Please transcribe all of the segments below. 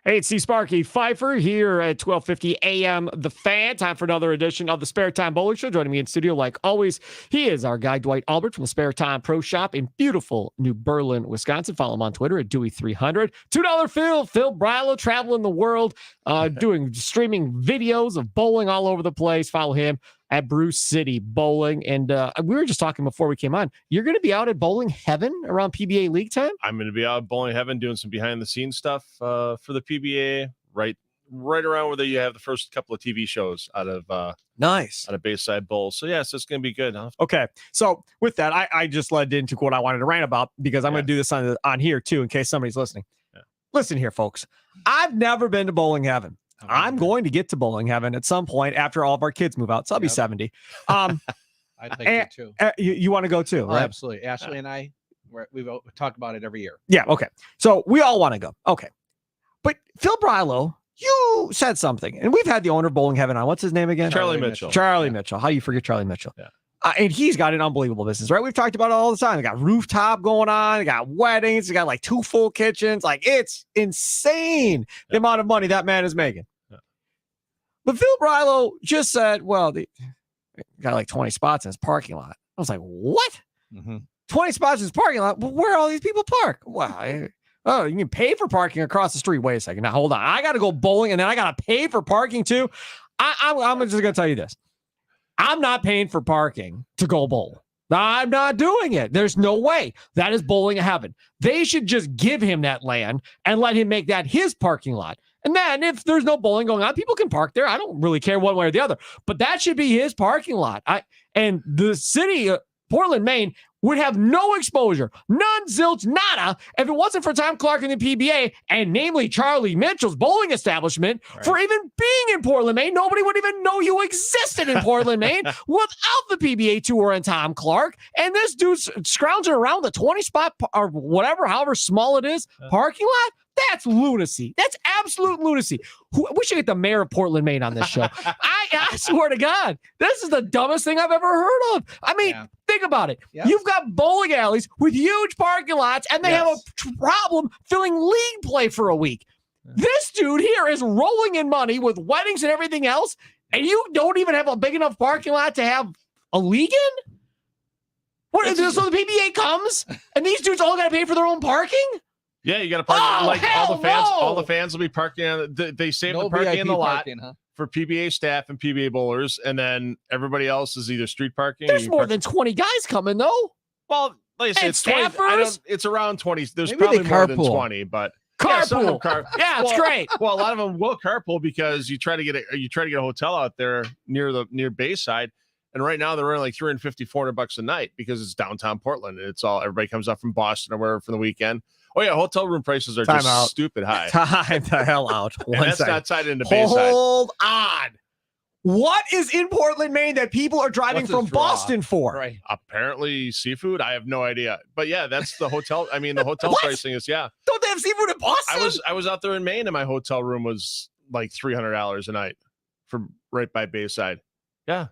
Hey, it's Sparky Fifer here at 12:50 a.m. The Fan. Time for another edition of the Spare Time Bowling Show. Joining me in studio, like always, he is our guy, Dwight Albrecht from the Spare Time Pro Shop in beautiful New Berlin, Wisconsin. Follow him on Twitter at Dewey300. $2 Phil Brylow, traveling the world, doing streaming videos of bowling all over the place. Follow him at Bruce City Bowling. And we were just talking before we came on. You're going to be out at Bowling Heaven around PBA League time? I'm going to be out at Bowling Heaven doing some behind-the-scenes stuff for the PBA, right around where you have the first couple of TV shows out of Bayside Bowl. So, so it's going to be good. Okay. So, with that, I just led into what I wanted to rant about because I'm going to do this on here, too, in case somebody's listening. Yeah. Listen here, folks. I've never been to Bowling Heaven. I'm going to get to Bowling Heaven at some point after all of our kids move out. So I'll be 70. I'd like to too. You want to go too, right? Absolutely. Ashley and I, we talk about it every year. Yeah. Okay. So we all want to go. Okay. But Phil Brylow, you said something, and we've had the owner of Bowling Heaven on. What's his name again? Charlie Mitchell. Charlie Mitchell. How do you forget Charlie Mitchell? Yeah. And he's got an unbelievable business, right? We've talked about it all the time. They got rooftop going on. They got weddings. They got like 2 full kitchens. Like, it's insane the amount of money that man is making. But Phil Brylow just said, well, they got like 20 spots in his parking lot. I was like, what? 20 spots in his parking lot? Well, where all these people park? Wow. You can pay for parking across the street. Wait a second. Now, hold on. I got to go bowling, and then I got to pay for parking, too. I'm just going to tell you this. I'm not paying for parking to go bowl. I'm not doing it. There's no way. That is Bowling Heaven. They should just give him that land and let him make that his parking lot. And then if there's no bowling going on, people can park there. I don't really care one way or the other, but that should be his parking lot. And the city of Portland, Maine would have no exposure, none, zilch, nada, if it wasn't for Tom Clark and the PBA, and namely Charlie Mitchell's bowling establishment, for even being in Portland, Maine. Nobody would even know you existed in Portland, Maine without the PBA Tour and Tom Clark. And this dude's scrounging around the 20 spot or whatever, however small it is, parking lot. That's lunacy. That's absolute lunacy. We should get the mayor of Portland, Maine on this show. I swear to God, this is the dumbest thing I've ever heard of. I mean, think about it. Yep. You've got bowling alleys with huge parking lots, and they have a problem filling league play for a week. This dude here is rolling in money with weddings and everything else, and you don't even have a big enough parking lot to have a league in? So the PBA comes, and these dudes all got to pay for their own parking? Yeah, you got to park all the fans. No. All the fans will be parking. They save the parking in the lot for PBA staff and PBA bowlers, and then everybody else is either street parking. There's more than 20 guys coming, though. Well, like I said, it's 20. It's around 20. There's Maybe probably more than 20, but carpool. It's great. Well, a lot of them will carpool because you try to get a hotel out there near Bayside. And right now they're running like $350, $400 a night because it's downtown Portland. And everybody comes up from Boston or wherever for the weekend. Oh yeah, hotel room prices are just stupid high. Time the hell out. And that's not tied into Bayside. Hold on. What is in Portland, Maine that people are driving from Boston for? Right. Apparently seafood. I have no idea. But yeah, that's the hotel. I mean, the hotel pricing is Don't they have seafood in Boston? I was out there in Maine and my hotel room was like $300 a night for right by Bayside. Yeah.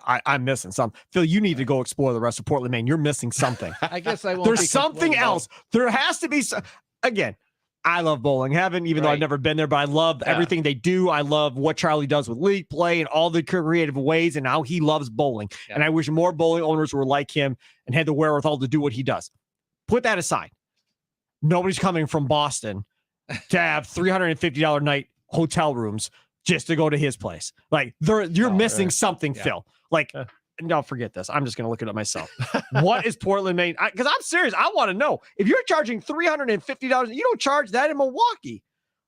I'm missing something. Phil, you need to go explore the rest of Portland, Maine. You're missing something. I guess I won't. There's something else. There has to be. Again, I love Bowling Heaven, even though I've never been there, but I love everything they do. I love what Charlie does with league play and all the creative ways and how he loves bowling. Yeah. And I wish more bowling owners were like him and had the wherewithal to do what he does. Put that aside. Nobody's coming from Boston to have $350 night hotel rooms just to go to his place. Like you're missing something, Phil. Like, no, forget this. I'm just going to look it up myself. What is Portland, Maine? Because I'm serious. I want to know. If you're charging $350, you don't charge that in Milwaukee.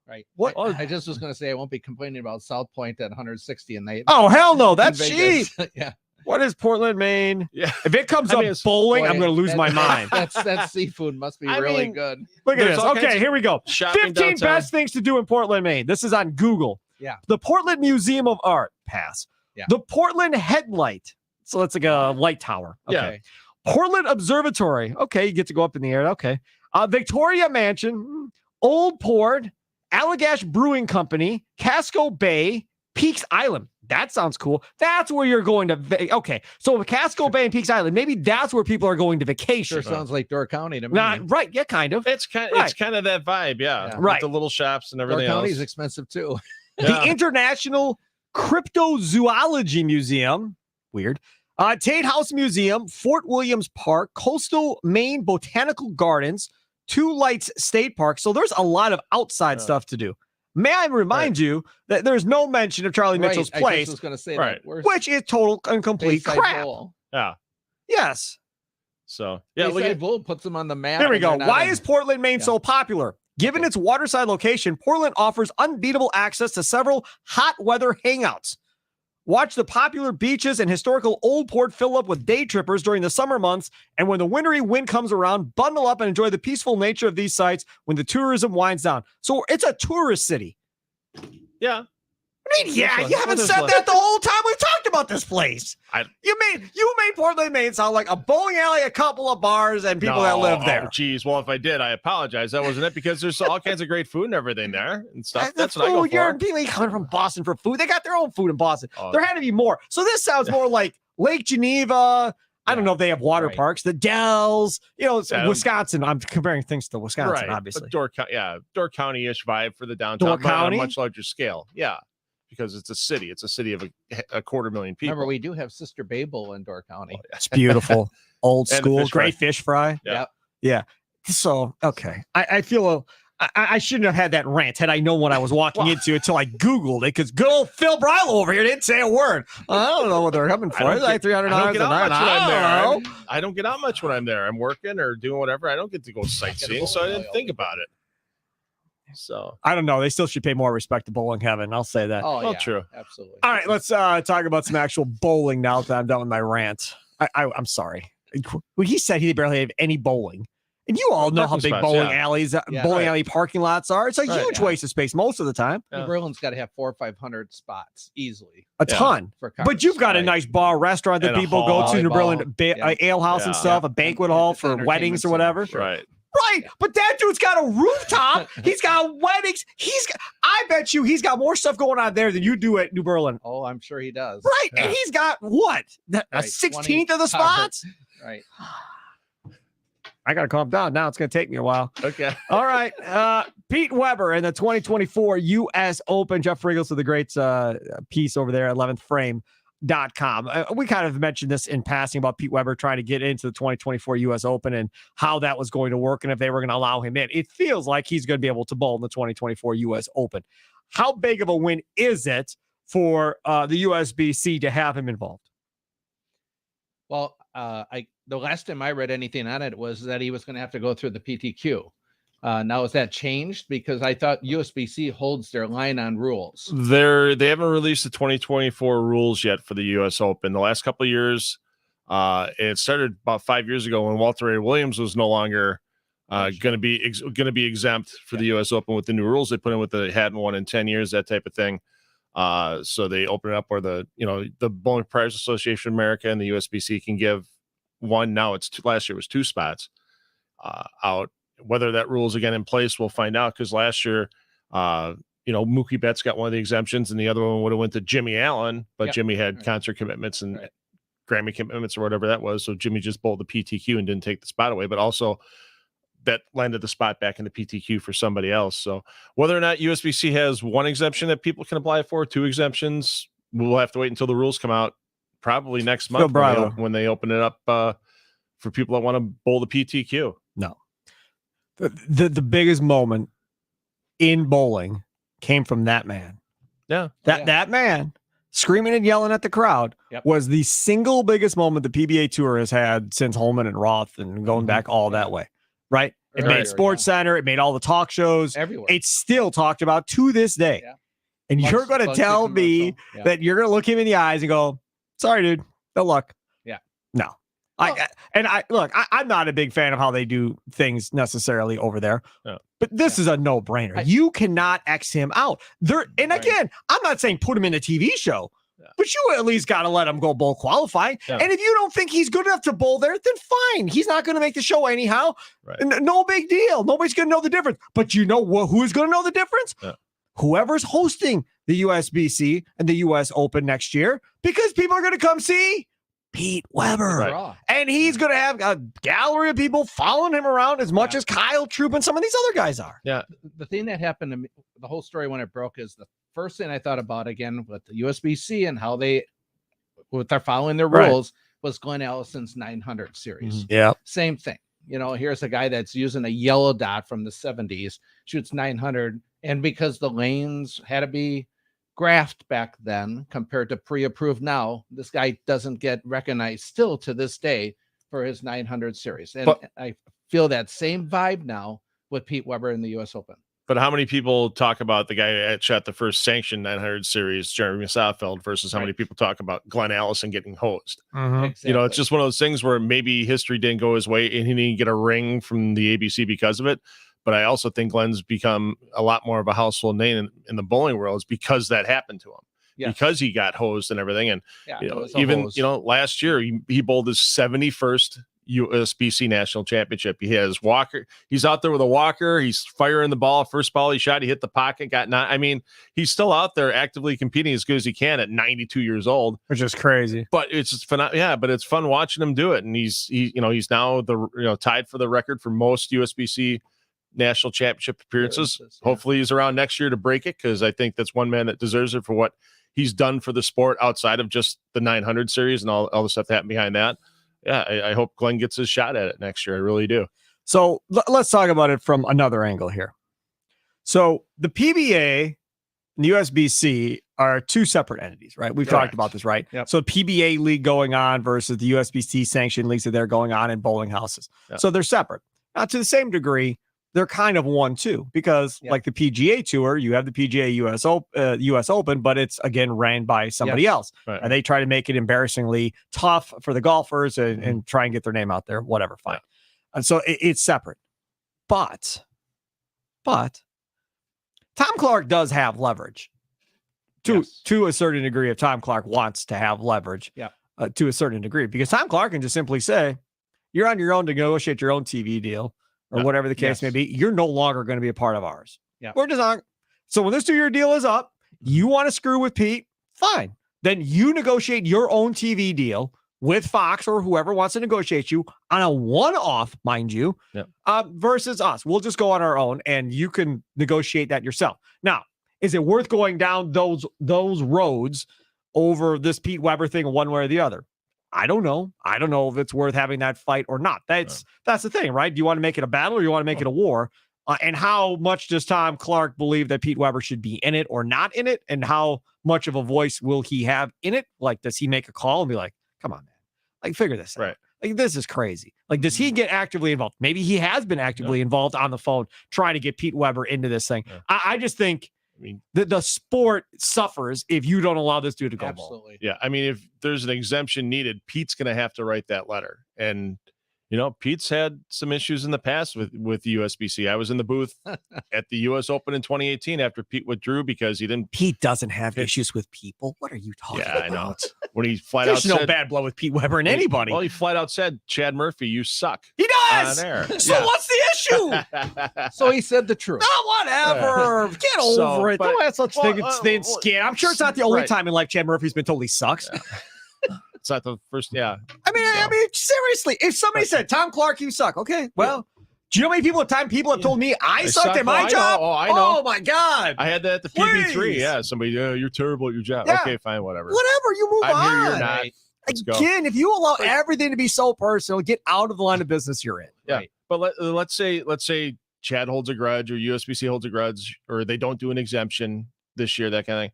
Right. What? I just was going to say, I won't be complaining about South Point at 160 a night. Oh, hell no. That's cheap. Yeah. What is Portland, Maine? Yeah. If it comes up bowling, I'm going to lose my mind. That seafood must be really good. Look at this. Okay, here we go. 15 downtown. best things to do in Portland, Maine. This is on Google. Yeah. The Portland Museum of Art. Pass. Yeah. The Portland Headlight. So it's like a light tower. Okay. Yeah. Portland Observatory. Okay, you get to go up in the air. Okay. Victoria Mansion, Old Port, Allagash Brewing Company, Casco Bay, Peaks Island. That sounds cool. That's where you're going to. Okay, so Casco Bay and Peaks Island, maybe that's where people are going to vacation. Sure sounds like Door County to me. Right? Yeah, kind of. It's kind of that vibe, yeah. Right. With the little shops and everything Door else. County's expensive too. The International Cryptozoology Museum. Weird. Tate House Museum, Fort Williams Park, Coastal Maine Botanical Gardens, Two Lights State Park. So there's a lot of outside stuff to do. May I remind you that there's no mention of Charlie Mitchell's place, I just was going to say that. Which is total and complete Bayside crap. Bowl. Yeah. Yes. So yeah, Bayside Bowl puts them on the map. There we go. Why is Portland, Maine so popular? Given its waterside location, Portland offers unbeatable access to several hot weather hangouts. Watch the popular beaches and historical Old Port fill up with day trippers during the summer months, and when the wintry wind comes around, bundle up and enjoy the peaceful nature of these sites when the tourism winds down. So it's a tourist city. Yeah. I mean, you haven't said that the whole time we've talked about this place. You made Portland, Maine sound like a bowling alley, a couple of bars, and people that live there. Oh, geez. Well, if I did, I apologize. That wasn't it, because there's all kinds of great food and everything there and stuff. That's what I go for. You're people coming from Boston for food. They got their own food in Boston. There had to be more. So this sounds more like Lake Geneva. I don't know if they have water parks. The Dells, Wisconsin. I'm comparing things to Wisconsin, obviously. Door County-ish vibe for the downtown, Door but on County? a much larger scale. Yeah. Because it's a city. It's a city of a 250,000 people. Remember, we do have Sister Babel in Door County. It's beautiful. Old school. Great fish fry. Yeah. Yeah. So, okay. I feel I shouldn't have had that rant had I known what I was walking into until I Googled it, because good old Phil Brylow over here didn't say a word. I don't know what they're coming for. It's like $300 I don't get out much when I'm there. I'm working or doing whatever. I don't get to go sightseeing, so I didn't think about it. So I don't know. They still should pay more respect to bowling heaven. I'll say that. Oh, yeah, true. Absolutely. All right, let's talk about some actual bowling now that I'm done with my rant. I'm sorry. Well, he said he barely have any bowling. And you all know how big bowling alleys, bowling alley parking lots are. It's a huge waste of space most of the time. New Berlin's got to have 400 or 500 spots easily. A ton. But you've got a nice bar restaurant that people go to, New Berlin Ale House and stuff, a banquet hall for weddings or whatever. Right. Right, but that dude's got a rooftop. He's got weddings. I bet you he's got more stuff going on there than you do at New Berlin. Oh, I'm sure he does. Right, and he's got what? A 16th of the spots? Right. I got to calm down. Now it's going to take me a while. Okay. All right. Pete Weber in the 2024 U.S. Open. Jeff Riggles with the great piece over there at 11thframe.com. We kind of mentioned this in passing about Pete Weber trying to get into the 2024 U.S. Open and how that was going to work and if they were going to allow him in. It feels like he's going to be able to bowl in the 2024 U.S. Open. How big of a win is it for the USBC to have him involved? Well, the last time I read anything on it was that he was going to have to go through the PTQ. Now, has that changed? Because I thought USBC holds their line on rules. They haven't released the 2024 rules yet for the U.S. Open. The last couple of years, it started about 5 years ago when Walter A. Williams was no longer going to be exempt for the U.S. Open with the new rules they put in with the hadn't won in 10 years, that type of thing. So they open it up where the Bowling Proprietors Association of America and the USBC can give one. Now it's last year was 2 spots out. Whether that rule is again in place, we'll find out, because last year, Mookie Betts got one of the exemptions and the other one would have went to Jimmy Allen, but Jimmy had concert commitments and Grammy commitments or whatever that was. So Jimmy just bowled the PTQ and didn't take the spot away, but also that landed the spot back in the PTQ for somebody else. So whether or not USBC has one exemption that people can apply for, 2 exemptions, we'll have to wait until the rules come out probably next month when they open it up for people that want to bowl the PTQ. No. The biggest moment in bowling came from that man. Yeah. That man screaming and yelling at the crowd was the single biggest moment the PBA Tour has had since Holman and Roth and going back all that way. Right? It made Sports Center. It made all the talk shows. Everywhere. It's still talked about to this day. Yeah. And you're going to tell me that you're going to look him in the eyes and go, sorry, dude, no luck. Yeah. No. I'm not a big fan of how they do things necessarily over there, but this is a no-brainer. You cannot X him out there. And again, I'm not saying put him in a TV show, but you at least got to let him go bowl qualifying. Yeah. And if you don't think he's good enough to bowl there, then fine. He's not going to make the show anyhow. Right. No big deal. Nobody's going to know the difference. But you know who is going to know the difference? whoever's hosting the USBC and the US Open next year, because people are going to come see Pete Weber. Right. And he's going to have a gallery of people following him around as much as Kyle Troop and some of these other guys are. Yeah. The thing that happened to me, the whole story when it broke, is the first thing I thought about again with the USBC and how they're following their rules was Glenn Allison's 900 series. Yeah. Same thing. Here's a guy that's using a yellow dot from the 70s, shoots 900. And because the lanes had to be graphed back then compared to pre-approved now, this guy doesn't get recognized still to this day for his 900 series. And I feel that same vibe now with Pete Weber in the US Open. But how many people talk about the guy that shot the first sanctioned 900 series, Jeremy Safeld, versus how many people talk about Glenn Allison getting hosed? Exactly. It's just one of those things where maybe history didn't go his way and he didn't get a ring from the ABC because of it. But I also think Glenn's become a lot more of a household name in the bowling world is because that happened to him, because he got hosed and everything. And even last year he bowled his 71st USBC national championship. He has Walker. He's out there with a walker. He's firing the ball. First ball he shot, he hit the pocket, got nine. I mean, he's still out there actively competing as good as he can at 92 years old, which is crazy. But it's just fun. Yeah, but it's fun watching him do it. And he's now tied for the record for most USBC national championship appearances. Hopefully he's around next year to break it, because I think that's one man that deserves it for what he's done for the sport outside of just the 900 series and all the stuff that happened behind that. Yeah, I hope Glenn gets his shot at it next year. I really do. So let's talk about it from another angle here. So the PBA and the USBC are two separate entities, right? We've talked about this, right? Yep. So PBA league going on versus the USBC sanctioned leagues that are going on in bowling houses. Yep. So they're separate. Now, to the same degree, they're kind of one too, because like the PGA Tour, you have the PGA US Open, but it's again ran by somebody else. Right. And they try to make it embarrassingly tough for the golfers and try and get their name out there, whatever, fine. And so it's separate. But Tom Clark does have leverage to a certain degree. If Tom Clark wants to have leverage to a certain degree, because Tom Clark can just simply say, you're on your own to negotiate your own TV deal, or whatever the case may be. You're no longer going to be a part of ours. Yeah. We're just not. So when this 2-year deal is up, you want to screw with Pete, fine. Then you negotiate your own TV deal with Fox or whoever wants to negotiate you on a one-off, mind you, versus us. We'll just go on our own and you can negotiate that yourself. Now, is it worth going down those roads over this Pete Weber thing one way or the other? I don't know. I don't know if it's worth having that fight or not. That's the thing, right? Do you want to make it a battle or you want to make it a war? And how much does Tom Clark believe that Pete Weber should be in it or not in it? And how much of a voice will he have in it? Like, does he make a call and be like, come on, man, like figure this out? Right. Like, this is crazy. Like, does he get actively involved? Maybe he has been actively involved on the phone trying to get Pete Weber into this thing. I just think the sport suffers if you don't allow this dude to go. Absolutely. Yeah. I mean, if there's an exemption needed, Pete's going to have to write that letter. And, Pete's had some issues in the past with the USBC. I was in the booth at the US Open in 2018 after Pete withdrew because he didn't. Pete doesn't have issues with people. What are you talking about? I know. When he flat There's out no bad blood with Pete Weber and anybody. Well, he flat out said, Chad Murphy, you suck. He does. On air. So what's the issue? So he said the truth. Oh, whatever. Get over it. Don't have such thin skin. I'm sure it's not the only time in life Chad Murphy's been totally sucks. It's not the first. I mean, seriously, if somebody said, Tom Clark, you suck. Okay, well, do you know how many people have told me I sucked at my job? I know. Oh, my God. I had that at the PB3. Yeah, somebody, you're terrible at your job. Yeah. Okay, fine, whatever. Whatever, you move on. I'm here, you're not. Again, if you allow everything to be so personal, get out of the line of business you're in. Yeah, Right. but let's say Chad holds a grudge or USBC holds a grudge or they don't do an exemption this year, that kind of thing.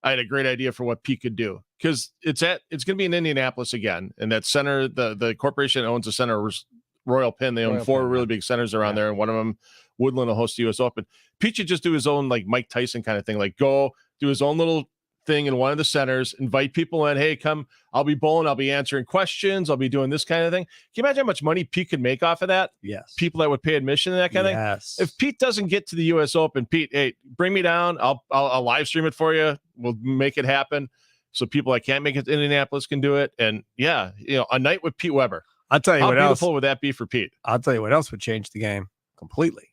I had a great idea for what Pete could do because it's going to be in Indianapolis again. And that center, the corporation that owns the center, Royal Pin, they own four really big centers around there. And one of them, Woodland, will host the US Open. Pete should just do his own, like Mike Tyson kind of thing, like go do his own little thing in one of the centers, invite people in. Hey, come, I'll be bowling. I'll be answering questions. I'll be doing this kind of thing. Can you imagine how much money Pete could make off of that? Yes. People that would pay admission and that kind of thing. If Pete doesn't get to the US Open, Pete, hey, bring me down. I'll live stream it for you. We'll make it happen. So people that can't make it to Indianapolis can do it. And yeah, a night with Pete Weber. I'll tell you how what beautiful else would that be for Pete? I'll tell you what else would change the game completely.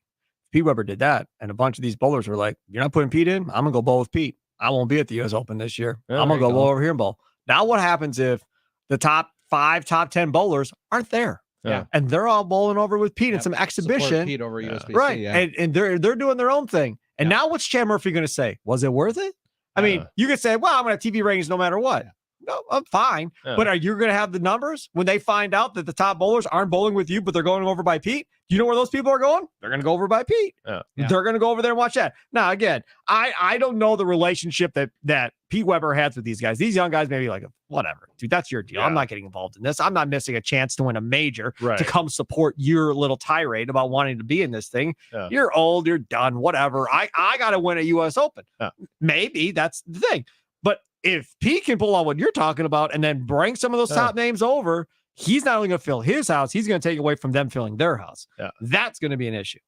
Pete Weber did that, and a bunch of these bowlers were like, "You're not putting Pete in. I'm gonna go bowl with Pete. I won't be at the U.S. Open this year. Yeah, I'm gonna there go you bowl go. over here and bowl." Now, what happens if the top 5, top 10 bowlers aren't there? Yeah. And they're all bowling over with Pete in some Support exhibition, Pete over USBC, right? yeah. And they're doing their own thing. And Yeah. now, what's Chad Murphy going to say? Was it worth it? I mean, you could say, "Well, I'm going to have TV ratings no matter what." Yeah. No, I'm fine. Yeah. But are you going to have the numbers when they find out that the top bowlers aren't bowling with you, but they're going over by Pete? Do you know where those people are going? They're going to go over by Pete. Yeah. Yeah. They're going to go over there and watch that. Now, again, I don't know the relationship that Pete Weber has with these guys. These young guys may be like, whatever, dude, that's your deal. Yeah. I'm not getting involved in this. I'm not missing a chance to win a major Right. to come support your little tirade about wanting to be in this thing. Yeah. You're old. You're done. Whatever. I got to win a U.S. Open. Yeah. Maybe that's the thing. But if Pete can pull out what you're talking about and then bring some of those top names over, he's not only going to fill his house, he's going to take away from them filling their house. Yeah. That's going to be an issue.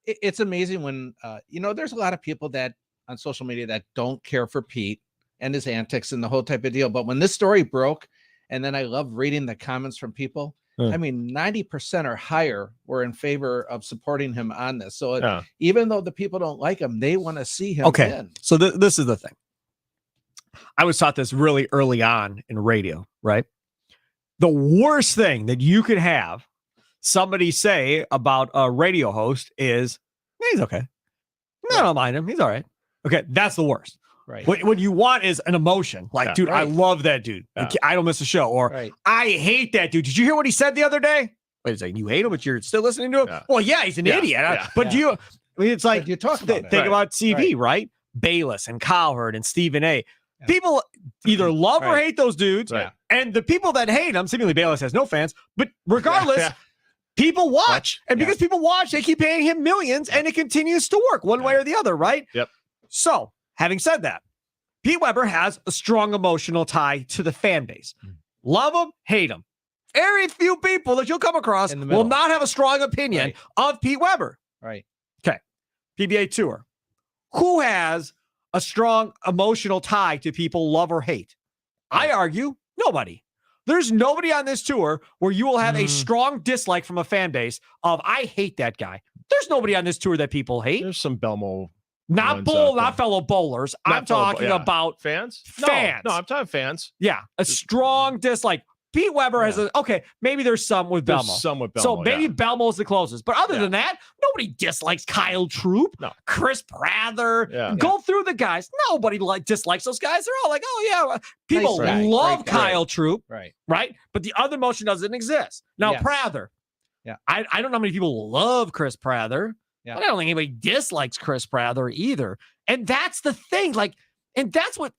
It's amazing when there's a lot of people that on social media that don't care for Pete and his antics and the whole type of deal. But when this story broke, and then I love reading the comments from people, I mean, 90% or higher were in favor of supporting him on this. So even though the people don't like him, they want to see him win. So this is the thing. I was taught this really early on in radio, right? The worst thing that you could have somebody say about a radio host is, he's okay. I don't mind him. He's all right. Okay, that's the worst. Right. What you want is an emotion. Like, dude, I love that dude. I don't miss a show. Or I hate that dude. Did you hear what he said the other day? Wait a second. You hate him, but you're still listening to him? Yeah. Well, yeah, he's an idiot. But it's like, you talk about think about TV, right? Bayless and Cowherd and Stephen A. People either love or hate those dudes. Right. And the people that hate them, seemingly Bayless has no fans, but regardless, people watch. And because people watch, they keep paying him millions and it continues to work one way or the other, right? Yep. So, having said that, Pete Weber has a strong emotional tie to the fan base. Love him, hate him. Very few people that you'll come across will not have a strong opinion of Pete Weber. Right. Okay. PBA Tour. Who has a strong emotional tie to people love or hate? I argue nobody. There's nobody on this tour where you will have a strong dislike from a fan base of, I hate that guy. There's nobody on this tour that people hate. There's some Belmo. Not fellow bowlers. I'm talking about fans. Fans. No, I'm talking fans. Yeah, a strong dislike. Pete Weber has maybe there's some with Belmo. So maybe Belmo's the closest. But other than that, nobody dislikes Kyle Troop, Chris Prather. Go through the guys. Nobody dislikes those guys. They're all like, oh, yeah. People love Kyle Troop. Right. But the other motion doesn't exist. Now, Prather. Yeah. I don't know how many people love Chris Prather. Yeah. But I don't think anybody dislikes Chris Prather either. And that's the thing. And that's what,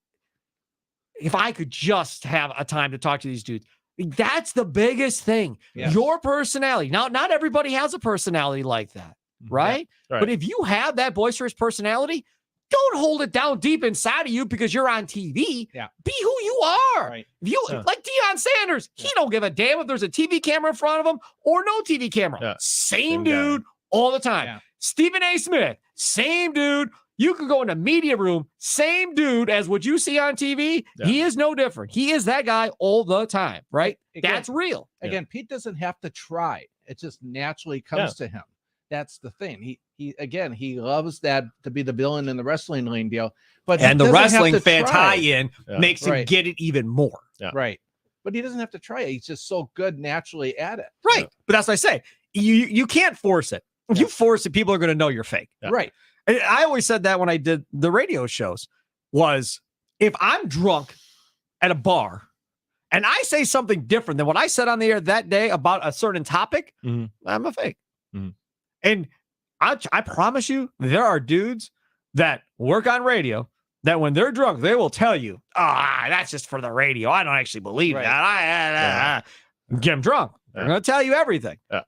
if I could just have a time to talk to these dudes, that's the biggest thing. Yes. Your personality. Now, not everybody has a personality like that, right? Right. But if you have that boisterous personality, don't hold it down deep inside of you because you're on TV. Yeah. Be who you are. Right. If you like Deion Sanders, he don't give a damn if there's a TV camera in front of him or no TV camera. Yeah. Same dude all the time. Yeah. Stephen A. Smith, same dude. You can go in a media room, same dude as what you see on TV. Yeah. He is no different. He is that guy all the time, right? Again, That's real. Again, Pete doesn't have to try. It just naturally comes to him. That's the thing. He loves that to be the villain in the wrestling lane deal. But the wrestling fan tie-in makes him get it even more. Yeah. Right. But he doesn't have to try it. He's just so good naturally at it. Right. Yeah. But that's what I say. You can't force it. If you force it, people are going to know you're fake. Yeah. Right. And I always said that when I did the radio shows was if I'm drunk at a bar and I say something different than what I said on the air that day about a certain topic, I'm a fake. Mm-hmm. And I promise you, there are dudes that work on radio that when they're drunk, they will tell you, that's just for the radio. I don't actually believe that. Get them drunk. They're going to tell you everything. Yeah.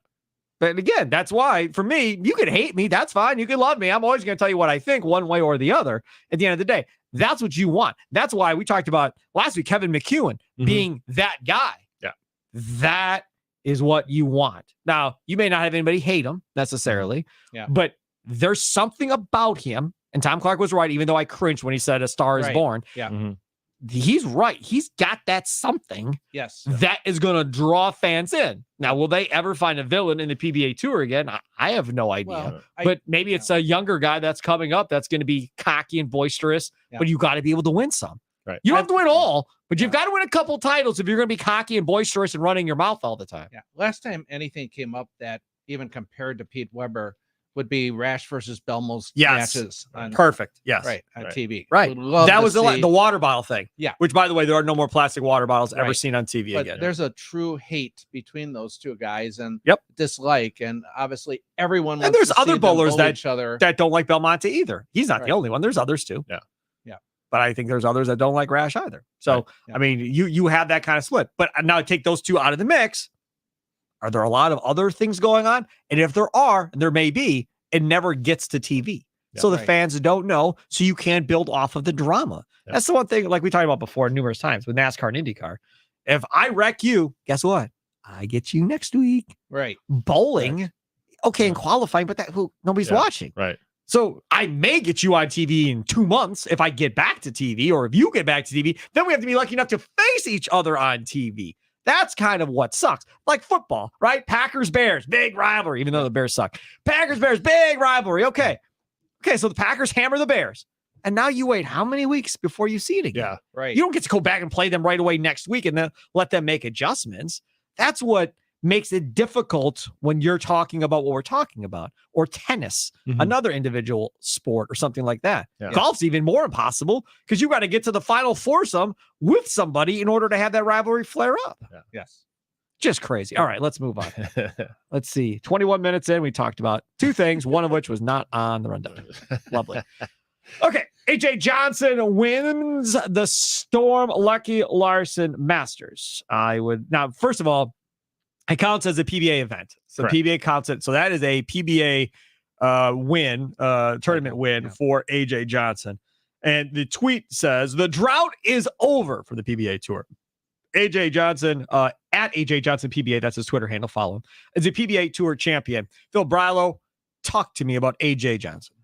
But again, that's why, for me, you can hate me. That's fine. You can love me. I'm always going to tell you what I think one way or the other at the end of the day. That's what you want. That's why we talked about last week, Kevin McEwen being that guy. Yeah. That is what you want. Now, you may not have anybody hate him necessarily, but there's something about him. And Tom Clark was right, even though I cringed when he said A Star is Born. Yeah. he's right. He's got that something Yes. that is going to draw fans in. Now, will they ever find a villain in the PBA Tour again? I have no idea. Well, but maybe it's a younger guy that's coming up that's going to be cocky and boisterous, but you got to be able to win some. Right. You don't have to win all, but you've got to win a couple titles if you're going to be cocky and boisterous and running your mouth all the time. Yeah. Last time anything came up that even compared to Pete Weber would be Rash versus Belmo's matches on Perfect. Yes. right on TV. Right. Would love That to was the see- water bottle thing. Yeah. Which, by the way, there are no more plastic water bottles ever Right. seen on TV but again. there's a true hate between those two guys and Yep. dislike, and obviously everyone And wants there's to see other them bowlers bowl that- each other. that don't like Belmonte either. He's not the Right. only one. There's others too. Yeah. Yeah. But I think there's others that don't like Rash either. So, Right. Yeah. I mean, you have that kind of split. But now take those two out of the mix. Are there a lot of other things going on? And if there are, and there may be, it never gets to TV. Yeah. So the Right. fans don't know. So you can't build off of the drama. Yeah. That's the one thing, like we talked about before numerous times with NASCAR and IndyCar. If I wreck you, guess what? I get you next week. Right. Bowling, okay, in qualifying, but nobody's Yeah. watching. Right. So I may get you on TV in 2 months if I get back to TV, or if you get back to TV, then we have to be lucky enough to face each other on TV. That's kind of what sucks. Like football, right? Packers, Bears, big rivalry, even though the Bears suck. Packers, Bears, big rivalry. Okay. So the Packers hammer the Bears. And now you wait how many weeks before you see it again? Yeah. Right. You don't get to go back and play them right away next week and then let them make adjustments. That's what makes it difficult when you're talking about what we're talking about, or tennis, Mhm. another individual sport or something like that. Yeah. Golf's even more impossible because you got to get to the final foursome with somebody in order to have that rivalry flare up. Yes. Just crazy. All right, let's move on. Let's see. 21 minutes in, we talked about two things, one of which was not on the rundown. Lovely. Okay, AJ Johnson wins the Storm Lucky Larsen Masters. Now, first of all, it counts as a PBA event. So Correct. PBA counts it. So that is a PBA tournament win for AJ Johnson. And the tweet says, the drought is over for the PBA Tour. AJ Johnson, at AJ Johnson PBA, that's his Twitter handle, follow him, is a PBA Tour champion. Phil Brylow, talk to me about AJ Johnson.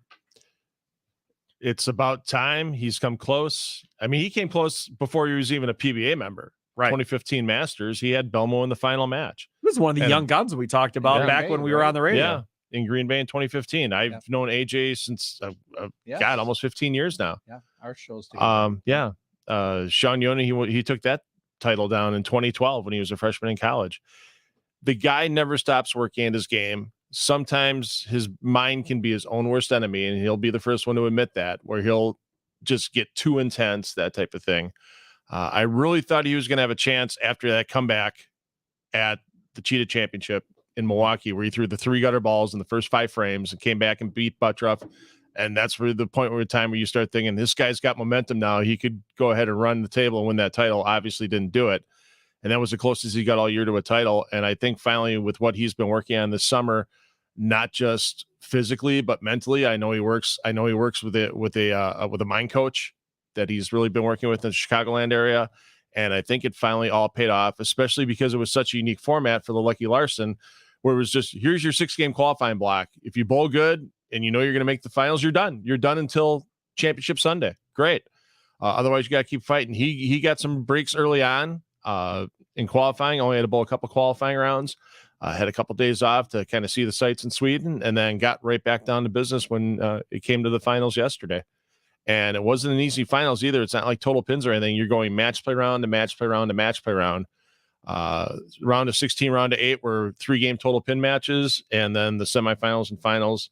It's about time. He's come close. I mean, he came close before he was even a PBA member. Right. 2015 Masters, he had Belmo in the final match. This is one of the And- young guns we talked about Yeah. back when we were on the radio. Yeah, in Green Bay in 2015. I've Yeah. known AJ since, Yes. God, almost 15 years now. Yeah. Our shows together. Yeah. Sean Yoni, he took that title down in 2012 when he was a freshman in college. The guy never stops working at his game. Sometimes his mind can be his own worst enemy, and he'll be the first one to admit that, where he'll just get too intense, that type of thing. I really thought he was going to have a chance after that comeback at the Cheetah Championship in Milwaukee, where he threw the 3 gutter balls in the first 5 frames and came back and beat Buttroff. And that's really the point where you start thinking, this guy's got momentum now. He could go ahead and run the table and win that title. Obviously didn't do it. And that was the closest he got all year to a title. And I think finally with what he's been working on this summer, not just physically, but mentally, I know he works with a mind coach that he's really been working with in the Chicagoland area. And I think it finally all paid off, especially because it was such a unique format for the Lucky Larsen, where it was just, here's your 6-game qualifying block. If you bowl good and you know you're going to make the finals, you're done. You're done until Championship Sunday. Great. Otherwise, you got to keep fighting. He got some breaks early on in qualifying. Only had to bowl a couple qualifying rounds. Had a couple days off to kind of see the sights in Sweden, and then got right back down to business when it came to the finals yesterday. And it wasn't an easy finals either. It's not like total pins or anything. You're going match play round to match play round to match play round. Round of 16, round of 8 were 3-game total pin matches, and then the semifinals and finals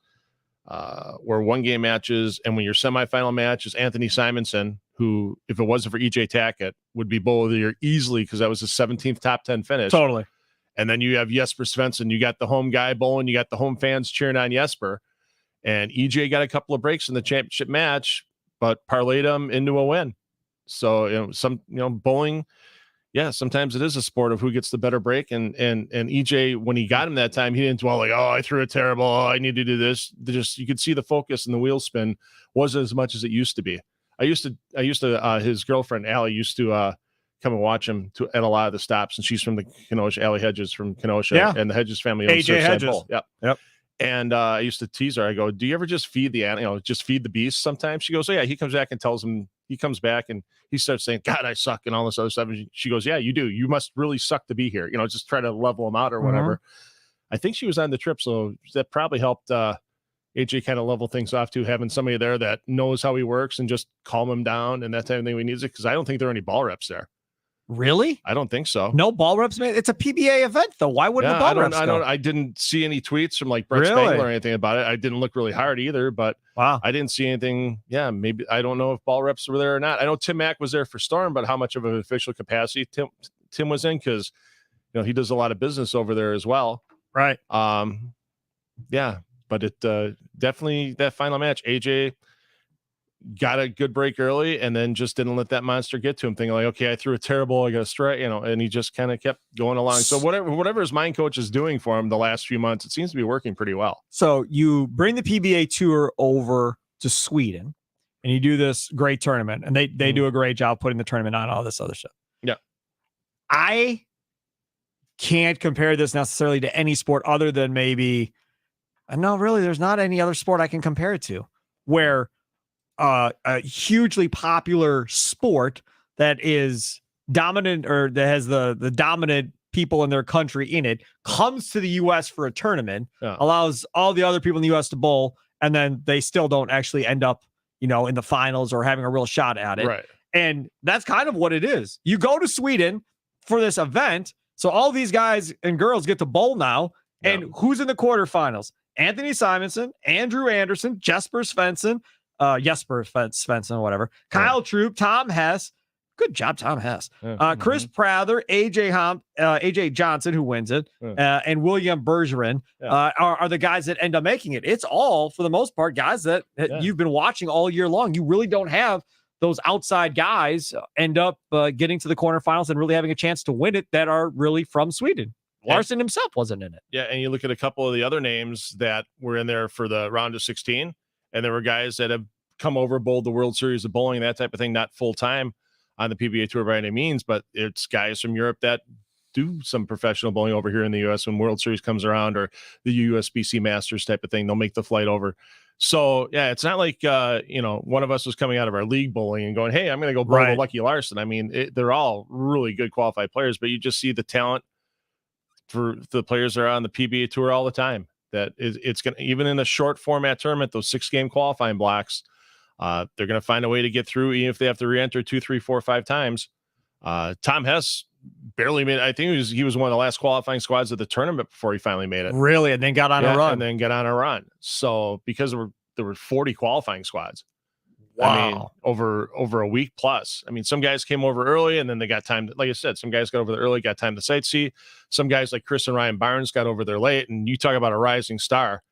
were 1-game matches. And when your semifinal match is Anthony Simonson, who, if it wasn't for EJ Tackett, would be bowl of the year easily because that was his 17th top 10 finish. Totally. And then you have Jesper Svensson. You got the home guy bowling. You got the home fans cheering on Jesper. And EJ got a couple of breaks in the championship match, but parlayed him into a win. So, bowling, yeah, sometimes it is a sport of who gets the better break. And EJ, when he got him that time, he didn't dwell like, oh, I threw it terrible. Oh, I need to do this. You could see the focus and the wheel spin wasn't as much as it used to be. His girlfriend, Allie, used to come and watch him at a lot of the stops. And she's from the Kenosha, Allie Hedges from Kenosha, Yeah. and the Hedges family. AJ Hedges. Yep. And I used to tease her. I go, do you ever just feed just feed the beast sometimes? She goes, oh, yeah. He comes back and tells him, he comes back and he starts saying, God, I suck and all this other stuff. And she goes, yeah, you do. You must really suck to be here. Just try to level him out or whatever. I think she was on the trip. So that probably helped AJ kind of level things off too, having somebody there that knows how he works and just calm him down and that type of thing we need it. Because I don't think there are any ball reps there. Really? I don't think so. No ball reps, man. It's a PBA event, though. Why wouldn't the ball reps go? I didn't see any tweets from like Brett Spangler or anything about it. I didn't look really hard either, but I didn't see anything. Yeah, maybe I don't know if ball reps were there or not. I know Tim Mack was there for Storm, but how much of an official capacity Tim was in, because he does a lot of business over there as well. Right. Yeah, but it definitely that final match, AJ got a good break early and then just didn't let that monster get to him, thinking like, okay, I threw a terrible, I got a strike, and he just kind of kept going along. So whatever his mind coach is doing for him the last few months, it seems to be working pretty well. So you bring the PBA tour over to Sweden and you do this great tournament, and they do a great job putting the tournament on, all this other stuff. Yeah. I can't compare this necessarily to any sport other than maybe, no, really, there's not any other sport I can compare it to where a hugely popular sport that is dominant, or that has the dominant people in their country in it, comes to the U.S. for a tournament, allows all the other people in the U.S. to bowl, and then they still don't actually end up, in the finals or having a real shot at it. Right. And that's kind of what it is. You go to Sweden for this event, so all these guys and girls get to bowl now, and who's in the quarterfinals? Anthony Simonson, Andrew Anderson, Jesper Svensson, whatever. Kyle Troop, Tom Hess. Good job, Tom Hess. Chris Prather, AJ Johnson, who wins it, and William Bergeron are the guys that end up making it. It's all, for the most part, guys that you've been watching all year long. You really don't have those outside guys end up getting to the quarterfinals and really having a chance to win it that are really from Sweden. Larsen himself wasn't in it. Yeah, and you look at a couple of the other names that were in there for the round of 16, and there were guys that have come over, bowled the World Series of Bowling, that type of thing, not full-time on the PBA Tour by any means, but it's guys from Europe that do some professional bowling over here in the U.S. when World Series comes around, or the USBC Masters type of thing. They'll make the flight over. So, yeah, it's not like, one of us was coming out of our league bowling and going, hey, I'm going to go bowl the Lucky Larsen. I mean, they're all really good qualified players, but you just see the talent for the players that are on the PBA Tour all the time. That it's going to, even in a short format tournament, those 6-game qualifying blocks, they're going to find a way to get through, even if they have to re-enter 2, 3, 4, 5 times. Tom Hess barely made. I think he was one of the last qualifying squads of the tournament before he finally made it. Really, and then got on a run. So because there were 40 qualifying squads. Wow. I mean, over a week plus. I mean, some guys came over early and then they got time. Like I said, some guys got over there early, got time to sightsee. Some guys like Chris and Ryan Barnes got over there late. And you talk about a rising star,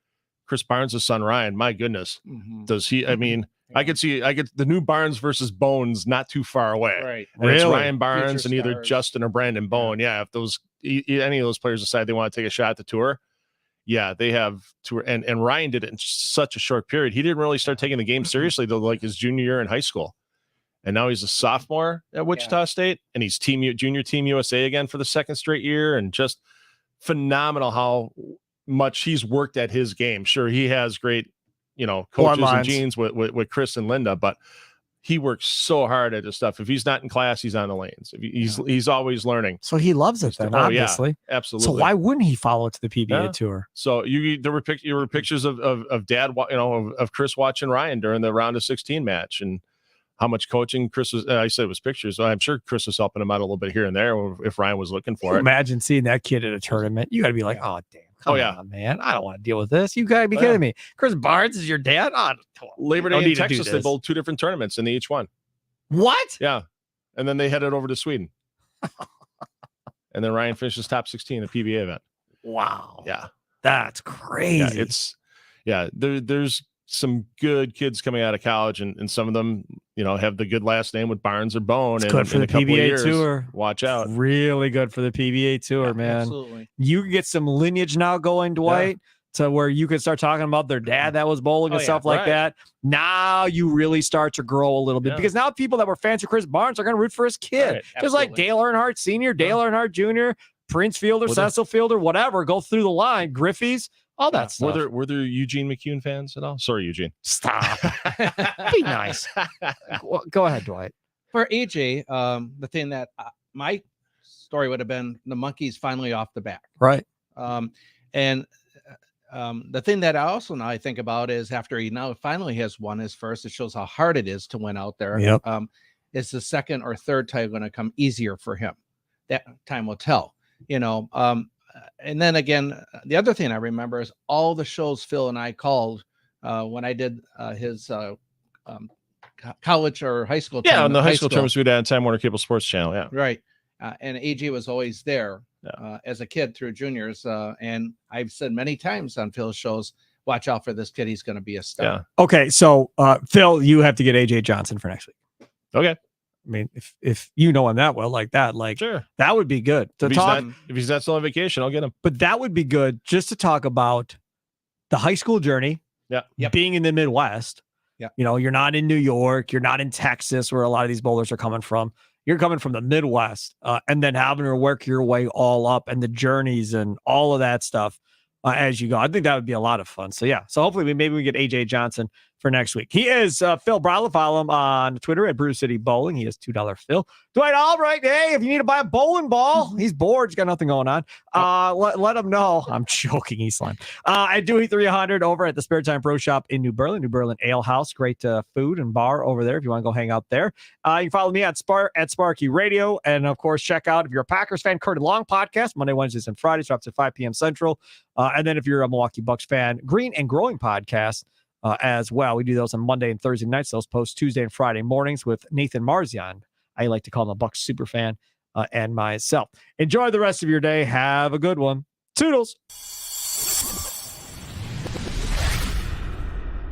Chris Barnes' son Ryan. My goodness, does he? I mean, I could the new Barnes versus Bones not too far away. Right. And it's Ryan Barnes and either Justin or Brandon Bone. Yeah, if any of those players decide they want to take a shot at the tour. Yeah, they have tour, and Ryan did it in such a short period. He didn't really start taking the game seriously though, like his junior year in high school, and now he's a sophomore at Wichita State, and he's junior team USA again for the second straight year, and just phenomenal how much he's worked at his game. Sure, he has great, coaches and genes with Chris and Linda, but he works so hard at his stuff. If he's not in class, he's on the lanes. He's always learning. So he loves it then, obviously. Yeah, absolutely. So why wouldn't he follow it to the PBA Tour? So there were pictures of Dad, of Chris watching Ryan during the round of 16 match, and how much coaching Chris was. I said it was pictures. So I'm sure Chris was helping him out a little bit here and there if Ryan was looking for it. Imagine seeing that kid at a tournament. You got to be like, oh damn. Come on, man. I don't want to deal with this. You got to be kidding me. Chris Barnes is your dad? Labor Day in Texas, they bowled 2 different tournaments and they each won. What? Yeah. And then they headed over to Sweden. And then Ryan finishes top 16 at the PBA event. Wow. Yeah. That's crazy. There's some good kids coming out of college, and some of them, have the good last name with Barnes or Bone. It's and good for the PBA Tour. Watch out. It's really good for the PBA Tour, man. Absolutely. You can get some lineage now going, Dwight, to where you could start talking about their dad that was bowling and stuff like that. Now you really start to grow a little bit, because now people that were fans of Chris Barnes are going to root for his kid. Right, just like Dale Earnhardt Sr., Dale Earnhardt Jr., Prince Fielder, Cecil Fielder, whatever. Go through the line. Griffey's. all that stuff. Were there Eugene McCune fans at all? Sorry, Eugene. Stop. Be nice. Go ahead, Dwight. For AJ, the thing that my story would have been the monkey's finally off the back. Right. And the thing that I also now I think about is after he now finally has won his first, it shows how hard it is to win out there. Yep. Is the second or third time going to come easier for him? That time will tell. And then again, the other thing I remember is all the shows Phil and I called when I did his college or high school. Yeah, on the high school tournaments we did on Time Warner Cable Sports Channel. Yeah, right. And AJ was always there as a kid through juniors. And I've said many times on Phil's shows, watch out for this kid. He's going to be a star. Yeah. Okay. So, Phil, you have to get AJ Johnson for next week. Okay. I mean, if you know him that well, sure, that would be good to talk. If he's not still on vacation, I'll get him. But that would be good just to talk about the high school journey. Yeah. Yep. Being in the Midwest. Yeah. You're not in New York. You're not in Texas, where a lot of these bowlers are coming from. You're coming from the Midwest, and then having to work your way all up and the journeys and all of that stuff as you go. I think that would be a lot of fun. So, yeah. So, hopefully, maybe we get AJ Johnson for next week. He is Phil Brylow. Follow him on Twitter at Brew City Bowling. He is $2 Phil. Dwight Albrecht. Hey, if you need to buy a bowling ball, he's bored. He's got nothing going on. Let him know. I'm joking, Eastline. At Dewey 300 over at the Spare Time Pro Shop in New Berlin Ale House. Great food and bar over there if you want to go hang out there. You can follow me at Sparky Radio. And, of course, check out, if you're a Packers fan, Curtin Long podcast, Monday, Wednesdays, and Fridays, drops at 5 p.m. Central. And then if you're a Milwaukee Bucks fan, Green and Growing podcast. As well. We do those on Monday and Thursday nights. Those post Tuesday and Friday mornings with Nathan Marzian. I like to call him a Bucks super fan, and myself. Enjoy the rest of your day. Have a good one. Toodles.